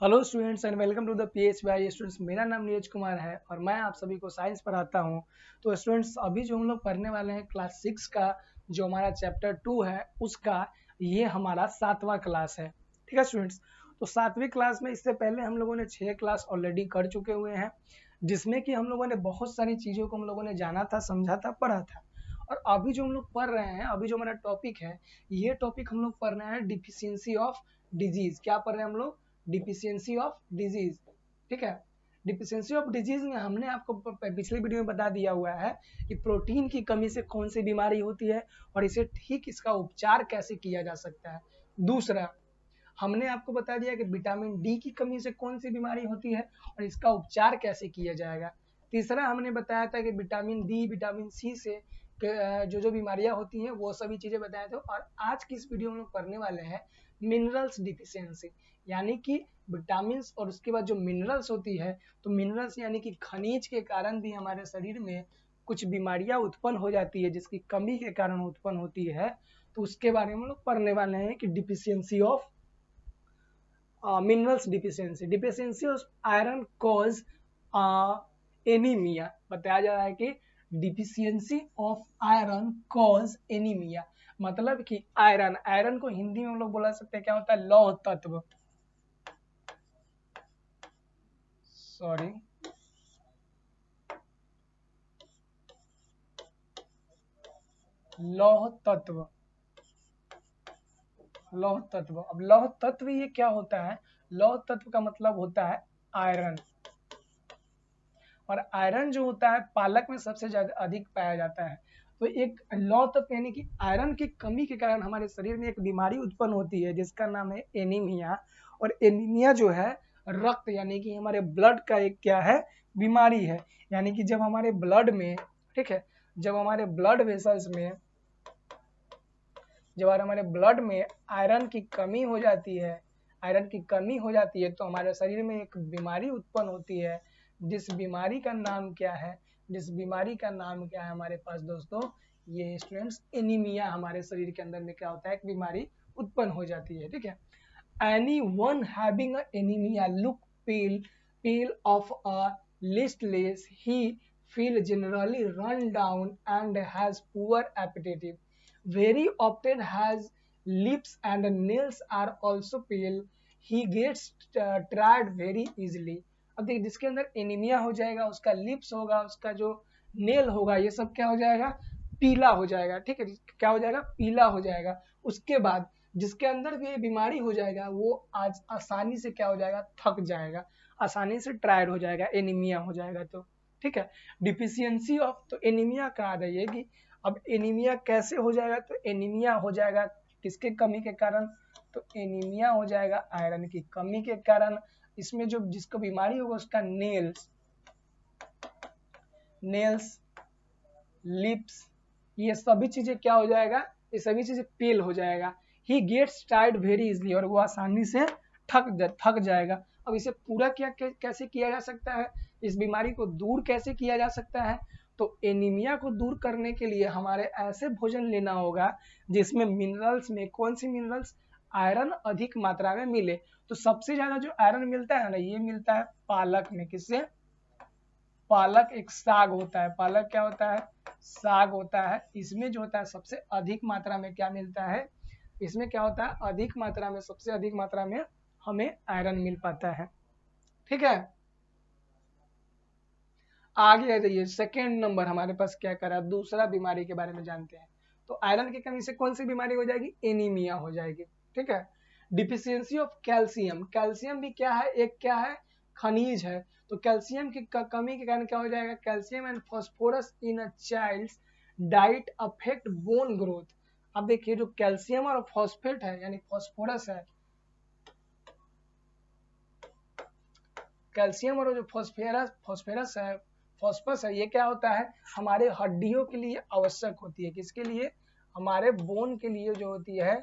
Hello students and welcome to the PHY students. मेरा नाम नीरज कुमार है और मैं आप सभी को साइंस पढ़ाता हूं। तो स्टूडेंट्स अभी जो हम लोग पढ़ने वाले हैं क्लास 6 का जो हमारा चैप्टर 2 है उसका ये हमारा 7वां क्लास है। ठीक है स्टूडेंट्स, तो 7वीं क्लास में इससे पहले हम लोगों ने 6 क्लास ऑलरेडी कर चुके हुए हैं, जिसमें कि हम लोगों ने बहुत सारी चीज़ों को हम लोगों ने जाना था, समझा था, पढ़ा था। और अभी जो हम लोग पढ़ रहे हैं, अभी जो हमारा टॉपिक है, ये टॉपिक हम लोग पढ़ रहे हैं डिफिशियंसी ऑफ डिजीज। क्या पढ़ रहे हैं हम लोग? Deficiency of disease. ठीक है, डिफिशियंसी ऑफ डिजीज में हमने आपको पिछले वीडियो में बता दिया हुआ है कि प्रोटीन की कमी से कौन सी बीमारी होती है और इसे ठीक इसका उपचार कैसे किया जा सकता है। दूसरा, हमने आपको बता दिया कि विटामिन डी की कमी से कौन सी बीमारी होती है और इसका उपचार कैसे किया जाएगा। तीसरा, हमने बताया था कि विटामिन डी, विटामिन सी से जो जो बीमारियां होती हैं वो सभी चीजें बताए थे। और आज की इस वीडियो में हम लोग पढ़ने वाले हैं मिनरल्स डिफिशियंसी, यानी कि विटामिन और उसके बाद जो मिनरल्स होती है, तो मिनरल्स यानी कि खनिज के कारण भी हमारे शरीर में कुछ बीमारियां उत्पन्न हो जाती है, जिसकी कमी के कारण उत्पन्न होती है। तो उसके बारे में हम लोग पढ़ने वाले हैं कि deficiency of minerals deficiency of iron cause anaemia. बताया जा रहा है कि deficiency of iron cause anaemia, मतलब कि आयरन, आयरन को हिंदी में हम लोग बोला सकते हैं क्या होता है? लौह तत्व। सॉरी, लौह तत्व। लौह तत्व, अब लौह तत्व ये क्या होता है? लौह तत्व का मतलब होता है आयरन। और आयरन जो होता है पालक में सबसे ज्यादा अधिक पाया जाता है। तो एक लौह तत्व यानी कि आयरन की कमी के कारण हमारे शरीर में एक बीमारी उत्पन्न होती है जिसका नाम है एनीमिया। और एनीमिया जो है रक्त यानी कि हमारे ब्लड का एक क्या है? बीमारी है। यानी कि जब हमारे ब्लड में, ठीक है, जब हमारे ब्लड वेसल्स में, जब हमारे ब्लड में आयरन की कमी हो जाती है, आयरन की कमी हो जाती है तो हमारे शरीर में एक बीमारी उत्पन्न होती है। जिस बीमारी का नाम क्या है? जिस बीमारी का नाम क्या है हमारे पास दोस्तों? ये स्टूडेंट्स एनीमिया, हमारे शरीर के अंदर में क्या होता है? एक बीमारी उत्पन्न हो जाती है। ठीक है, anyone having a anemia look pale, pale of a listless, he feel generally run down and has poor appetite. Very often has lips and nails are also pale. He gets tired very easily. अब देखिए, जिसके अंदर anaemia हो जाएगा उसका lips होगा, उसका जो नेल होगा, ये सब क्या हो जाएगा? पीला हो जाएगा। ठीक है, क्या हो जाएगा? पीला हो जाएगा। उसके बाद जिसके अंदर भी ये बीमारी हो जाएगा वो आज आसानी से क्या हो जाएगा? थक जाएगा, आसानी से टायर्ड हो जाएगा, एनीमिया हो जाएगा। तो ठीक है, डिफिशियंसी ऑफ, तो एनीमिया कहा जाएगी। अब एनीमिया कैसे हो जाएगा? तो एनीमिया हो जाएगा किसके कमी के कारण? तो एनीमिया हो जाएगा आयरन की कमी के कारण। इसमें जो जिसको बीमारी होगा उसका नेल्स, नेल्स, लिप्स, ये सभी चीजें क्या हो जाएगा? ये सभी चीजें पेल हो जाएगा। He gets tired very easily, और वो आसानी से थक जाएगा। अब इसे पूरा क्या कैसे किया जा सकता है? इस बीमारी को दूर कैसे किया जा सकता है? तो एनीमिया को दूर करने के लिए हमारे ऐसे भोजन लेना होगा जिसमें मिनरल्स में, कौन सी मिनरल्स? आयरन अधिक मात्रा में मिले। तो सबसे ज्यादा जो आयरन मिलता है ना, ये मिलता है पालक में। किससे? पालक एक साग होता है। पालक क्या होता है? साग होता है। इसमें जो होता है सबसे अधिक मात्रा में क्या मिलता है? इसमें क्या होता है? अधिक मात्रा में, सबसे अधिक मात्रा में हमें आयरन मिल पाता है। ठीक है, आगे आ जाइए। सेकेंड नंबर हमारे पास क्या करा? दूसरा बीमारी के बारे में जानते हैं। तो आयरन की कमी से कौन सी बीमारी हो जाएगी? एनीमिया हो जाएगी। ठीक है, डिफिशियंसी ऑफ कैल्शियम। कैल्शियम भी क्या है? एक क्या है? खनिज है। तो कैल्शियम की कमी के कारण क्या हो जाएगा? Calcium and phosphorus in a child's diet affect bone growth. अब देखिए, जो कैल्शियम और फॉस्फेट है यानी फॉस्फोरस है, कैल्शियम और जो फॉस्फोरस है, फॉस्फोरस है, ये क्या होता है? हमारे हड्डियों के लिए आवश्यक होती है। किसके लिए? हमारे बोन के लिए जो होती है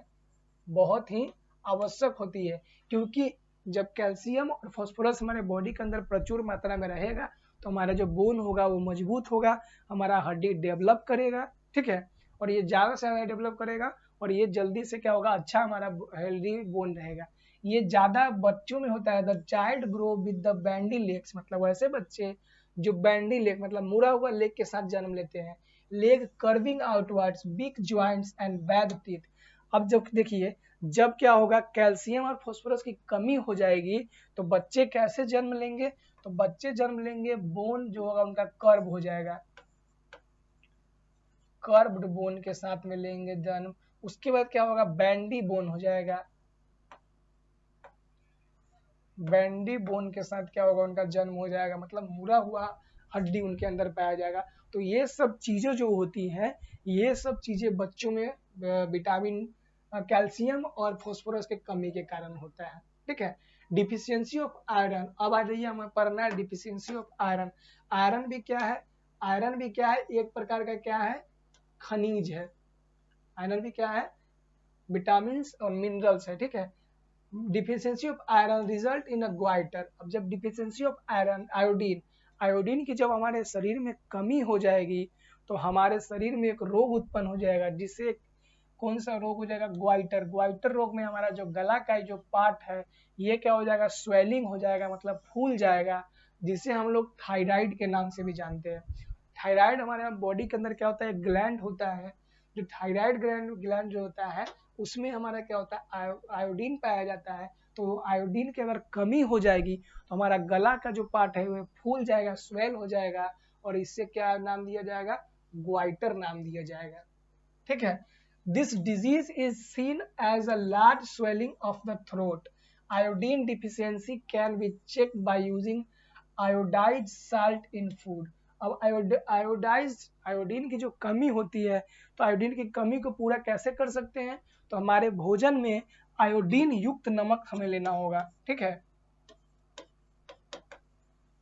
बहुत ही आवश्यक होती है। क्योंकि जब कैल्शियम और फास्फोरस हमारे बॉडी के अंदर प्रचुर मात्रा में रहेगा तो हमारा जो बोन होगा वो मजबूत होगा, हमारा हड्डी डेवलप करेगा। ठीक है, और ये ज्यादा से ज्यादा डेवलप करेगा और ये जल्दी से क्या होगा? अच्छा, हमारा हेल्दी बोन रहेगा। ये ज्यादा बच्चों में होता है। The child grow with the bandy legs, मतलब वैसे बच्चे जो बैंडी लेग मतलब मुड़ा हुआ लेग के साथ जन्म लेते हैं। Leg curving outwards, big joints and bad teeth. अब जब देखिए, जब क्या होगा, कैल्शियम और फास्फोरस की कमी हो जाएगी तो बच्चे कैसे जन्म लेंगे, तो बच्चे जन्म लेंगे बोन जो होगा उनका कर्व हो जाएगा, कर्व्ड बोन के साथ में लेंगे जन्म। उसके बाद क्या होगा, बैंडी बोन हो जाएगा, बैंडी बोन के साथ क्या होगा, उनका जन्म हो जाएगा, मतलब मुड़ा हुआ हड्डी उनके अंदर पाया जाएगा। तो ये सब चीजें जो होती हैं, ये सब चीजें बच्चों में विटामिन कैल्शियम और फास्फोरस के कमी के कारण होता है। ठीक है। डिफिशियंसी ऑफ आयरन, अब आ जाइए हमें पढ़ना है डिफिशियंसी ऑफ आयरन। आयरन भी क्या है, आयरन भी क्या है, एक प्रकार का क्या है, खनिज है। आयरन भी क्या है, विटामिन और मिनरल्स है। ठीक है। Deficiency of iron result in a goitre. अब जब deficiency of iron, iodine, iodine की जब हमारे शरीर में कमी हो जाएगी तो हमारे शरीर में एक रोग उत्पन्न हो जाएगा, जिससे कौन सा रोग हो जाएगा, ग्वाइटर। ग्वाइटर रोग में हमारा जो गला का जो पार्ट है ये क्या हो जाएगा, स्वेलिंग हो जाएगा, मतलब फूल जाएगा, जिसे हम लोग थायराइड के नाम से भी जानते हैं। थायराइड हमारे बॉडी के अंदर क्या होता है, ग्लैंड होता है। जो थायराइड ग्लैंड जो होता है उसमें हमारा क्या होता है, आयोडीन पाया जाता है। तो आयोडीन की अगर कमी हो जाएगी तो हमारा गला का जो पार्ट है वो फूल जाएगा, स्वेल हो जाएगा, और इससे क्या नाम दिया जाएगा, ग्वाइटर नाम दिया जाएगा। ठीक है। This disease is seen as a large swelling of the throat. Iodine deficiency can be check by using iodised salt in food. अब आयोडीन की जो कमी होती है, तो आयोडीन की कमी को पूरा कैसे कर सकते हैं, तो हमारे भोजन में आयोडीन युक्त नमक हमें लेना होगा। ठीक है।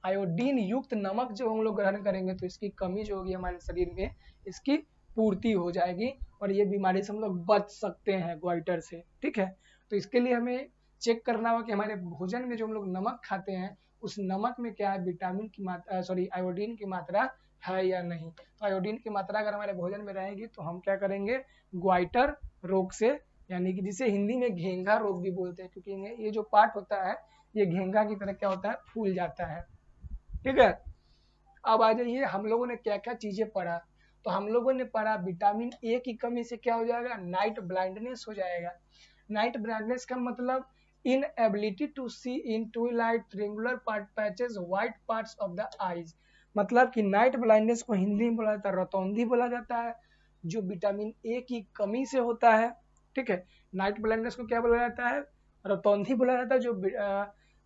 आयोडीन युक्त नमक जो हम लोग ग्रहण करेंगे तो इसकी कमी जो होगी हमारे शरीर में, इसकी पूर्ति हो जाएगी और ये बीमारी से हम लोग बच सकते हैं, ग्वाइटर से। ठीक है। तो इसके लिए हमें चेक करना होगा कि हमारे भोजन में जो हम लोग नमक खाते हैं उस नमक में क्या है, विटामिन की मात्रा, आयोडीन की मात्रा है या नहीं। तो आयोडीन की मात्रा अगर हमारे भोजन में रहेगी तो हम क्या करेंगे, ग्वाइटर रोग से, यानी कि जिसे हिंदी में घेंघा रोग भी बोलते हैं, क्योंकि ये जो पार्ट होता है ये घेंघा की तरह क्या होता है, फूल जाता है। ठीक है। अब आ जाइए हम लोगों ने क्या क्या चीजें पढ़ा। तो हम लोगों ने पढ़ा विटामिन ए की कमी से क्या हो जाएगा, नाइट ब्लाइंडनेस हो जाएगा। नाइट ब्लाइंडनेस का मतलब inability to see in twilight, triangular part patches, white parts of the eyes. मतलब कि नाइट ब्लाइंडनेस को हिंदी में बोला जाता है रतौंधी बोला जाता है, जो विटामिन ए की कमी से होता है। ठीक है। नाइट ब्लाइंडनेस को क्या बोला जाता है, रतौंधी बोला जाता है, जो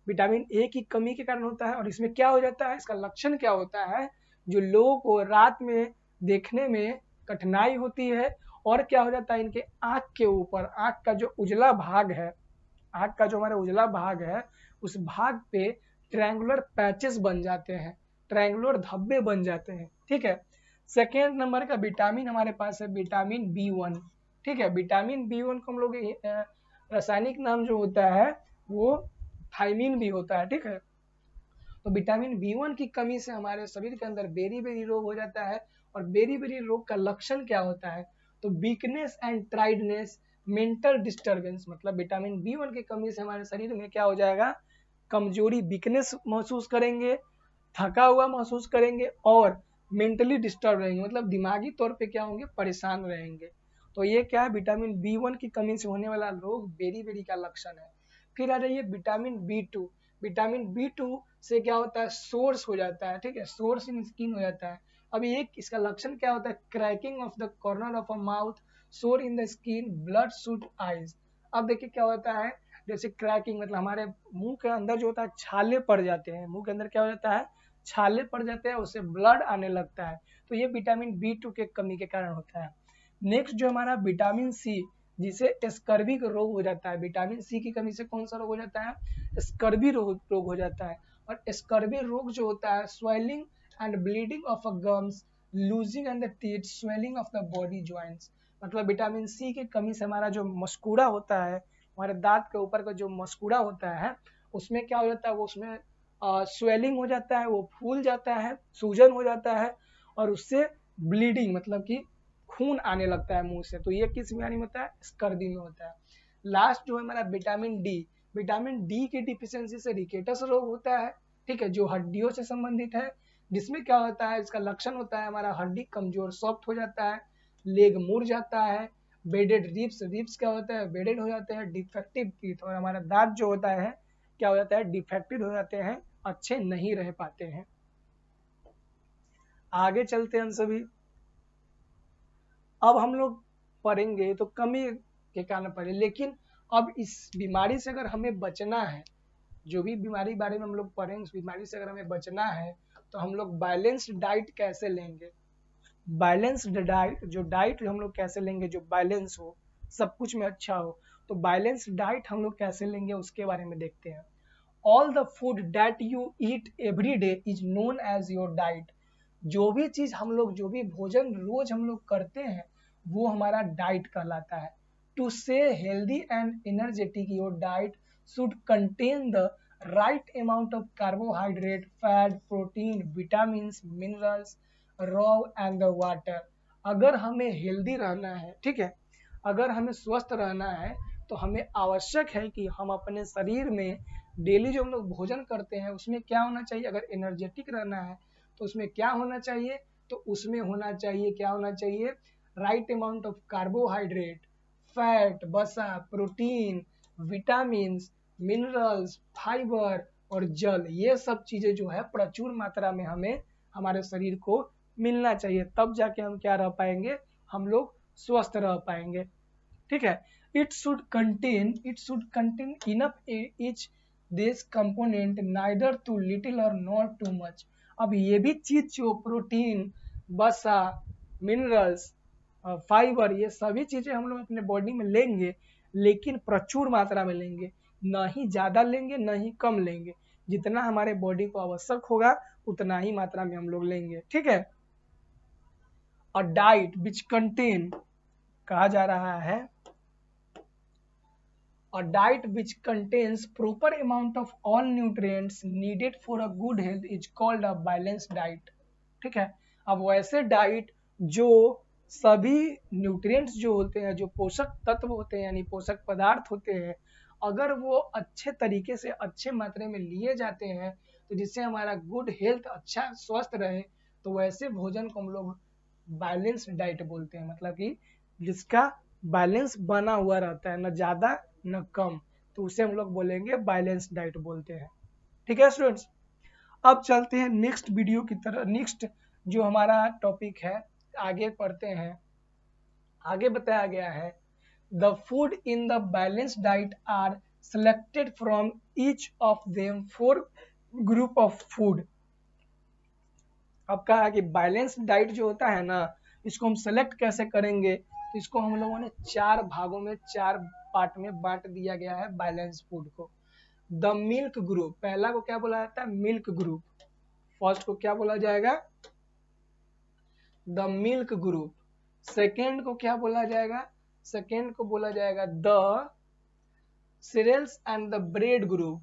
विटामिन ए की कमी के कारण होता है। और इसमें क्या हो जाता है, इसका लक्षण क्या होता है, जो लोगों को रात में देखने में कठिनाई होती है, और क्या हो जाता है, इनके आंख के ऊपर, आंख का जो उजला भाग है, आंख का जो हमारा उजला भाग है उस भाग पे ट्रायंगुलर पैचेस बन जाते हैं, ट्रायंगुलर धब्बे बन जाते हैं। ठीक है। सेकेंड नंबर का विटामिन हमारे पास है विटामिन B1। ठीक है। विटामिन B1 को हम लोग रासायनिक नाम जो होता है वो थायमीन भी होता है। ठीक है। तो विटामिन B1 की कमी से हमारे शरीर के अंदर बेरी बेरी रोग हो जाता है। और बेरी बेरी रोग का लक्षण क्या होता है, तो weakness and tiredness, mental disturbance. मतलब विटामिन B1 की कमी से हमारे शरीर में क्या हो जाएगा, कमजोरी, वीकनेस महसूस करेंगे, थका हुआ महसूस करेंगे, और मेंटली डिस्टर्ब रहेंगे, मतलब दिमागी तौर पे क्या होंगे, परेशान रहेंगे। तो ये क्या है, विटामिन B1 की कमी से होने वाला रोग बेरी बेरी का लक्षण है। फिर आ जाइए विटामिन B2। विटामिन B2 से क्या होता है, सोर्स हो जाता है। ठीक है। सोर्स इन स्किन हो जाता है। अब ये इसका लक्षण क्या होता है, cracking of the corner of a mouth, sore in the skin, blood shoot eyes. अब देखिए क्या होता है, जैसे क्रैकिंग मतलब हमारे मुंह के अंदर जो होता है छाले पड़ जाते हैं, मुंह के अंदर क्या हो जाता है, छाले पड़ जाते हैं, उससे ब्लड आने लगता है। तो ये विटामिन B2 के कमी के कारण होता है। नेक्स्ट जो हमारा विटामिन सी, जिसे स्कर्वी का रोग हो जाता है। विटामिन सी की कमी से कौन सा रोग हो जाता है, स्कर्वी रोग हो जाता है। और स्कर्वी रोग जो होता है, swelling and bleeding of a gums, losing and the teeth, swelling of the body joints. मतलब विटामिन सी की कमी से हमारा जो मस्कुड़ा होता है, हमारे दांत के ऊपर का जो मस्कुड़ा होता है उसमें क्या हो जाता है, वो उसमें स्वेलिंग हो जाता है, वो फूल जाता है, सूजन हो जाता है, और उससे ब्लीडिंग मतलब कि खून आने लगता है मुंह से। तो ये किस बीमारी में होता है, स्कर्वी में होता है। लास्ट जो है हमारा विटामिन डी। विटामिन डी की डिफिशियंसी से रिकेटस रोग होता है, ठीक है, जो हड्डियों से संबंधित है, जिसमें क्या होता है, इसका लक्षण होता है हमारा हड्डी कमजोर सॉफ्ट हो जाता है, लेग मुड़ जाता है, बेडेड रिब्स, रिब्स क्या होता है, बेडेड हो जाते हैं, डिफेक्टिव टीथ, और हमारा दांत जो होता है क्या हो जाता है, डिफेक्टिव हो जाते हैं, अच्छे नहीं रह पाते हैं। आगे चलते हैं हम सभी। अब हम लोग पढ़ेंगे तो कमी के कारण पढ़े, लेकिन अब इस बीमारी से अगर हमें बचना है, जो भी बीमारी बारे में हम लोग पढ़ेंगे, उस बीमारी से अगर हमें बचना है तो हम लोग बैलेंस्ड डाइट कैसे लेंगे। बैलेंस्ड डाइट, जो डाइट हम लोग कैसे लेंगे जो बैलेंस हो, सब कुछ में अच्छा हो, तो बैलेंस्ड डाइट हम लोग कैसे लेंगे उसके बारे में देखते हैं। All the food that you eat every day is known as your diet. जो भी चीज हम लोग, जो भी भोजन रोज हम लोग करते हैं वो हमारा डाइट कहलाता है। टू से healthy and energetic your diet should contain the right amount of carbohydrate, fat, protein, vitamin, minerals, raw and the water. अगर हमें हेल्दी रहना है, ठीक है, अगर हमें स्वस्थ रहना है तो हमें आवश्यक है कि हम अपने शरीर में डेली जो हम लोग भोजन करते हैं उसमें क्या होना चाहिए। अगर एनर्जेटिक रहना है तो उसमें क्या होना चाहिए, तो उसमें होना चाहिए, क्या होना चाहिए, right amount of carbohydrate, fat, वसा, प्रोटीन, विटामिन, मिनरल्स, फाइबर और जल। ये सब चीजें जो है प्रचुर मात्रा में हमें हमारे शरीर को मिलना चाहिए, तब जाके हम क्या रह पाएंगे, हम लोग स्वस्थ रह पाएंगे, ठीक है। It should contain enough each this component, neither too little और नॉट टू मच। अब ये भी चीज जो प्रोटीन, वसा, मिनरल्स, फाइबर, ये सभी चीजें हम लोग अपने बॉडी में लेंगे, लेकिन प्रचुर मात्रा में लेंगे, ना ही ज्यादा लेंगे ना ही कम लेंगे, जितना हमारे बॉडी को आवश्यक होगा उतना ही मात्रा में हम लोग लेंगे, ठीक है। और डाइट विच कंटेन, कहा जा रहा है, a diet which contains proper amount of all nutrients needed for a good health is called a balanced diet, ठीक है। अब वैसे डाइट जो सभी न्यूट्रिएंट्स जो होते हैं, जो पोषक तत्व होते हैं यानी पोषक पदार्थ होते हैं, अगर वो अच्छे तरीके से अच्छे मात्रा में लिए जाते हैं तो जिससे हमारा गुड हेल्थ, अच्छा स्वस्थ रहे, तो वैसे भोजन को हम लोग बैलेंस डाइट बोलते हैं। मतलब कि जिसका बैलेंस बना हुआ रहता है, न ज्यादा न कम, तो उसे हम लोग बोलेंगे बैलेंस डाइट बोलते हैं, ठीक है स्टूडेंट्स। अब चलते हैं नेक्स्ट वीडियो की तरह, नेक्स्ट जो हमारा टॉपिक है आगे पढ़ते हैं। आगे बताया गया है the food in the balance diet are selected from each of them 4 group of food. अब कहा कि बैलेंस डाइट जो होता है ना, इसको हम सेलेक्ट कैसे करेंगे, तो इसको हम लोगों ने 4 भागों में, 4 पार्ट में बांट दिया गया है बैलेंस फूड को। द मिल्क ग्रुप, पहला को क्या बोला जाता है, मिल्क ग्रुप। फर्स्ट को क्या बोला जाएगा, द मिल्क ग्रुप। सेकेंड को क्या बोला जाएगा, सेकेंड को बोला जाएगा the cereals and the bread group.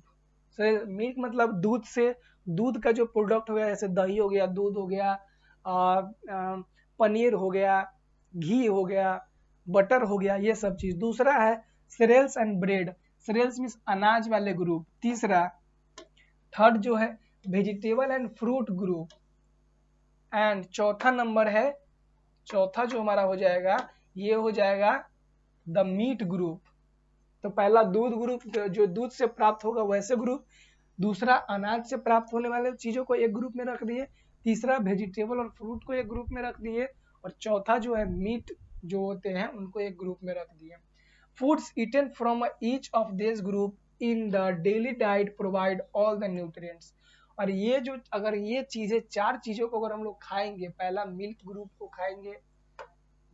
Milk मतलब दूध से, दूध का जो प्रोडक्ट हो गया, जैसे दही हो गया, दूध हो गया, पनीर हो गया, घी हो गया, बटर हो गया, ये सब चीज। दूसरा है cereals and bread, cereals means अनाज वाले ग्रुप। तीसरा, थर्ड जो है vegetable and fruit group. And चौथा नंबर है, चौथा जो हमारा हो जाएगा, ये हो जाएगा द मीट ग्रुप। तो पहला दूध ग्रुप, जो दूध से प्राप्त होगा वैसे ग्रुप। दूसरा अनाज से प्राप्त होने वाले चीजों को एक ग्रुप में रख दिए। तीसरा वेजिटेबल और फ्रूट को एक ग्रुप में रख दिए। और चौथा जो है मीट जो होते हैं उनको एक ग्रुप में रख दिए। Foods eaten from each of this group in the daily diet provide all the nutrients. और ये जो, अगर ये चीजें, 4 चीजों को अगर हम लोग खाएंगे, पहला मिल्क ग्रुप को खाएंगे,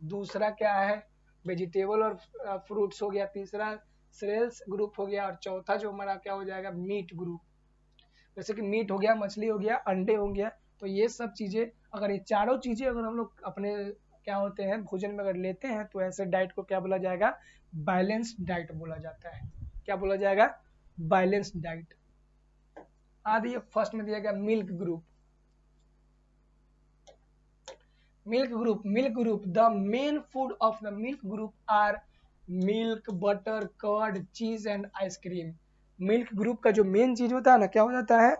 दूसरा क्या है वेजिटेबल और फ्रूट्स हो गया, तीसरा सीरियल्स ग्रुप हो गया, और चौथा जो हमारा क्या हो जाएगा, मीट ग्रुप। जैसे कि मीट हो गया, मछली हो गया, अंडे हो गया। तो ये सब चीजें, अगर ये चारों चीजें अगर हम लोग अपने क्या होते हैं भोजन में अगर लेते हैं, तो ऐसे डाइट को क्या बोला जाएगा, बैलेंस्ड डाइट बोला जाता है। क्या बोला जाएगा, बैलेंस्ड डाइट। आदि फर्स्ट में दिया गया milk group. Milk group the main food of the milk group are milk, butter, curd, cheese and ice cream. Milk group का जो मेन चीज होता है ना, क्या हो जाता है,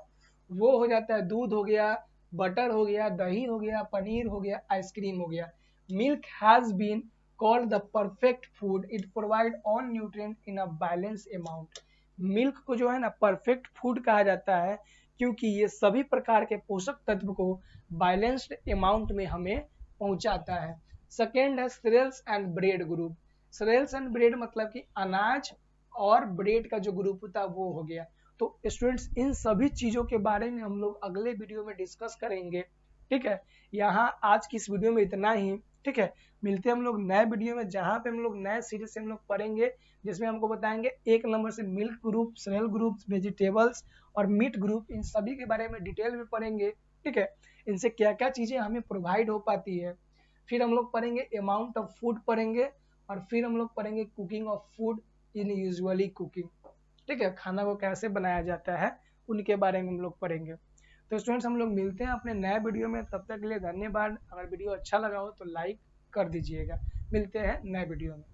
वो हो जाता है दूध हो गया, बटर हो गया, दही हो गया, पनीर हो गया, आइसक्रीम हो गया। Milk has been called the perfect food. It provide all nutrient in a balanced amount. Milk को जो है ना परफेक्ट फूड कहा जाता है, क्योंकि ये सभी प्रकार के पोषक तत्व को बैलेंस्ड अमाउंट में हमें पहुंचाता है। सेकेंड है cereals and bread group. Cereals and bread मतलब कि अनाज और ब्रेड का जो ग्रुप होता है वो हो गया। तो स्टूडेंट्स इन सभी चीजों के बारे में हम लोग अगले वीडियो में डिस्कस करेंगे। ठीक है, यहाँ आज की इस वीडियो में इतना ही। ठीक है, मिलते हैं हम लोग नए वीडियो में, जहाँ पे हम लोग नए सीरीज से हम लोग पढ़ेंगे, जिसमें हमको बताएंगे एक नंबर से milk group, serial group, vegetables और मीट ग्रुप, इन सभी के बारे में डिटेल में पढ़ेंगे। ठीक है, इनसे क्या क्या चीजें हमें प्रोवाइड हो पाती है। फिर हम लोग पढ़ेंगे अमाउंट ऑफ फूड पढ़ेंगे, और फिर हम लोग पढ़ेंगे cooking of food in usually cooking. ठीक है, खाना को कैसे बनाया जाता है उनके बारे में हम लोग पढ़ेंगे। तो स्टूडेंट्स हम लोग मिलते हैं अपने नए वीडियो में, तब तक के लिए धन्यवाद। अगर वीडियो अच्छा लगा हो तो लाइक कर दीजिएगा। मिलते हैं नए वीडियो में।